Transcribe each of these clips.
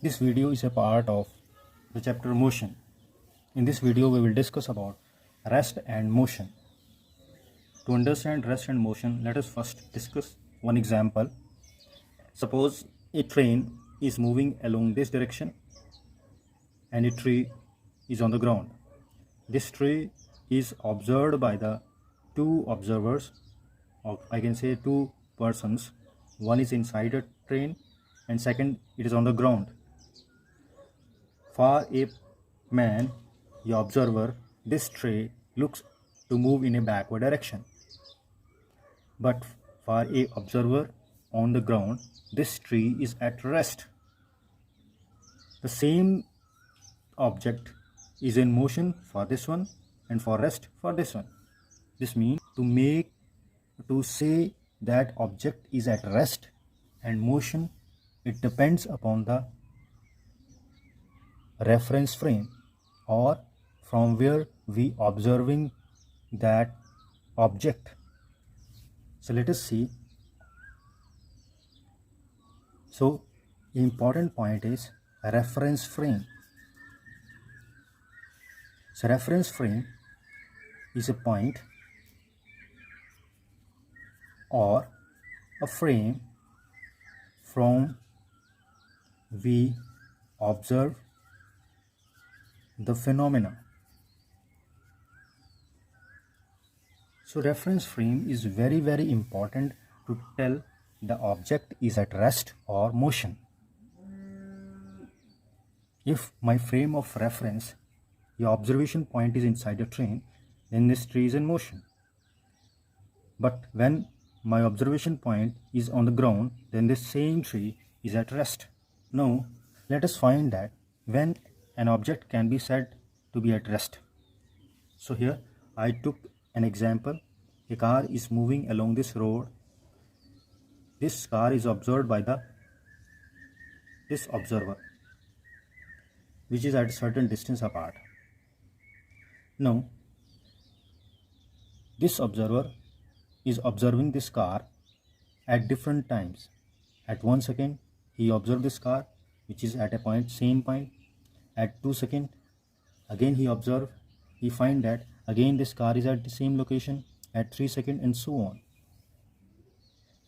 This video is a part of the chapter motion. In this video we will discuss about rest and motion. To understand rest and motion, let us first discuss one example. Suppose a train is moving along this direction and a tree is on the ground. This tree is observed by the two observers, or I can say two persons. One is inside a train and second it is on the ground. For a man, the observer, this tree looks to move in a backward direction. But for a observer on the ground, this tree is at rest. The same object is in motion for this one and for rest for this one. This means to say that object is at rest and motion, it depends upon the reference frame or from where we observing that object. So let us see. So important point is reference frame. So reference frame is a point or a frame from we observe the phenomena. So reference frame is very important to tell the object is at rest or motion. If my frame of reference, the observation point is inside a train, then this tree is in motion. But when my observation point is on the ground, then this same tree is at rest. Now let us find that when an object can be said to be at rest. So here I took an example. A car is moving along this road. This car is observed by this observer, which is at a certain distance apart. Now this observer is observing this car at different times. At 1 second he observed this car which is at a same point. At 2 seconds again he observed, he find that again this car is at the same location. At 3 seconds and so on.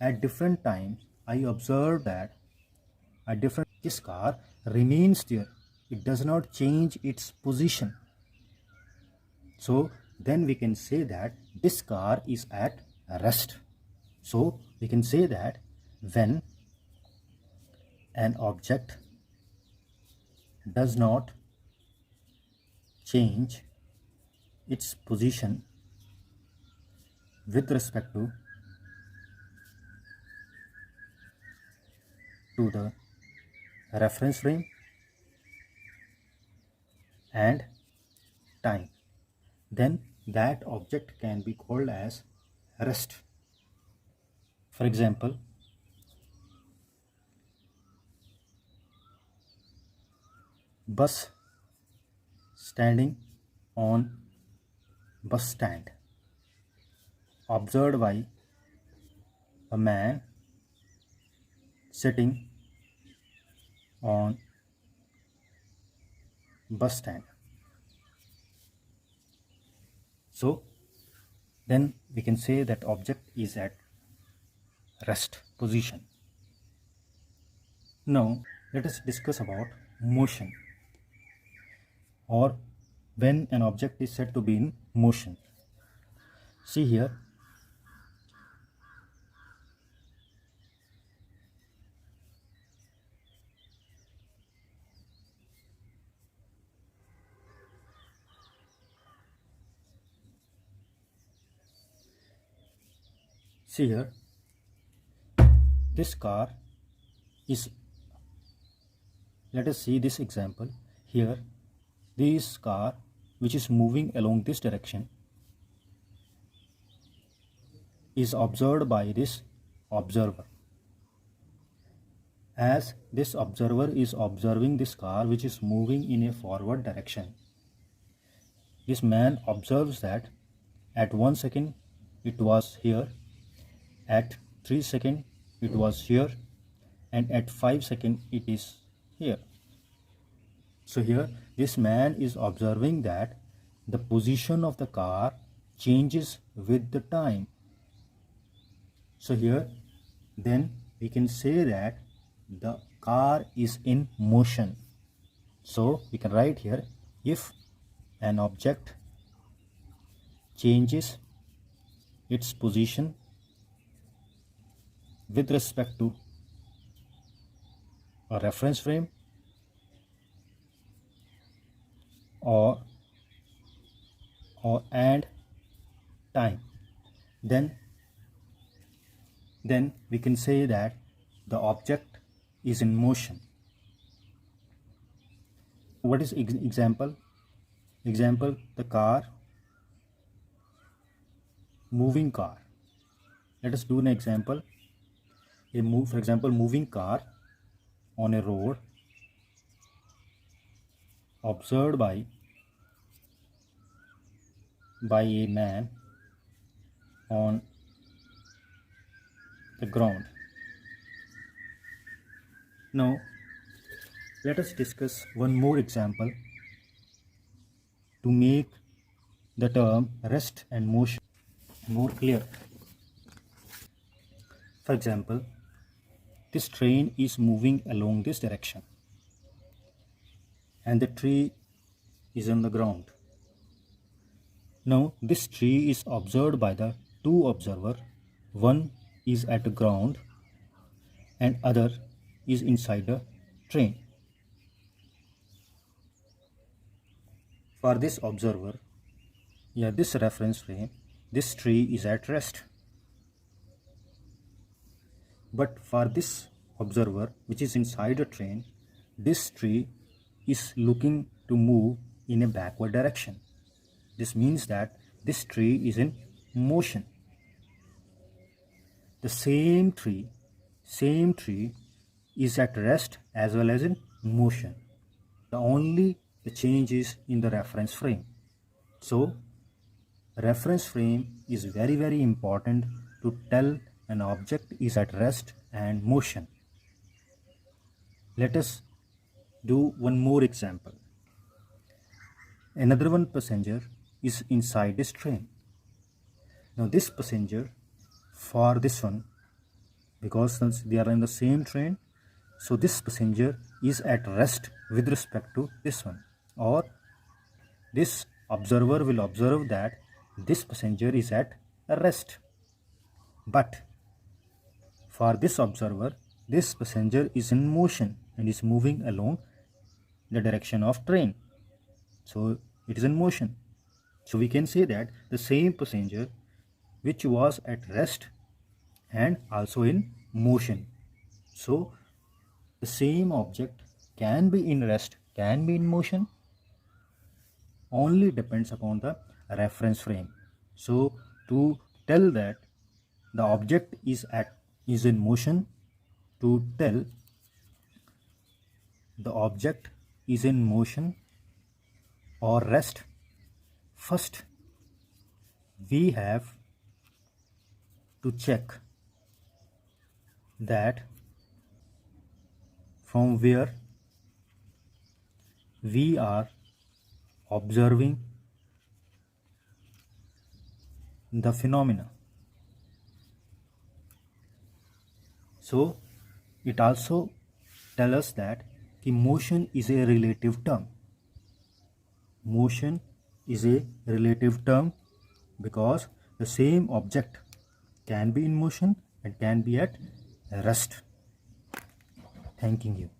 At different times I observed that this car remains there. It does not change its position. So then we can say that this car is at rest. So we can say that when an object does not change its position with respect to the reference frame and time, then that object can be called as rest. For example, bus standing on bus stand, observed by a man sitting on bus stand. So then we can say that object is at rest position. Now let us discuss about motion, or when an object is said to be in motion. See here, this car is, let us see this example here. This car which is moving along this direction is observed by this observer. As this observer is observing this car which is moving in a forward direction, this man observes that at 1 second it was here, at 3 seconds it was here, and at 5 seconds it is here. So here this man is observing that the position of the car changes with the time. So here then we can say that the car is in motion. So we can write here, if an object changes its position with respect to a reference frame and time, then we can say that the object is in motion. What is example? Example, the car, moving car. Let us do an example. For example, moving car on a road observed by a man on the ground. Now let us discuss one more example to make the term rest and motion more clear. For example, this train is moving along this direction and the tree is on the ground. Now this tree is observed by the two observers. One is at the ground and other is inside the train. For this observer, this reference frame, this tree is at rest. But for this observer, which is inside the train, this tree is looking to move in a backward direction. This means that this tree is in motion. The same tree is at rest as well as in motion. The change is in the reference frame. So reference frame is very, very important to tell an object is at rest and motion. Let us do one more example. Another one passenger is inside this train. Now this passenger, for this one, because since they are in the same train, so this passenger is at rest with respect to this one, or this observer will observe that this passenger is at rest. But for this observer, this passenger is in motion and is moving along the direction of train. So it is in motion. So we can say that the same passenger which was at rest and also in motion. So the same object can be in rest, can be in motion, only depends upon the reference frame. So to tell that the object is in motion, to tell the object is in motion or rest, first we have to check that from where we are observing the phenomena. So it also tells us that motion is a relative term. Motion is a relative term because the same object can be in motion and can be at rest. Thanking you.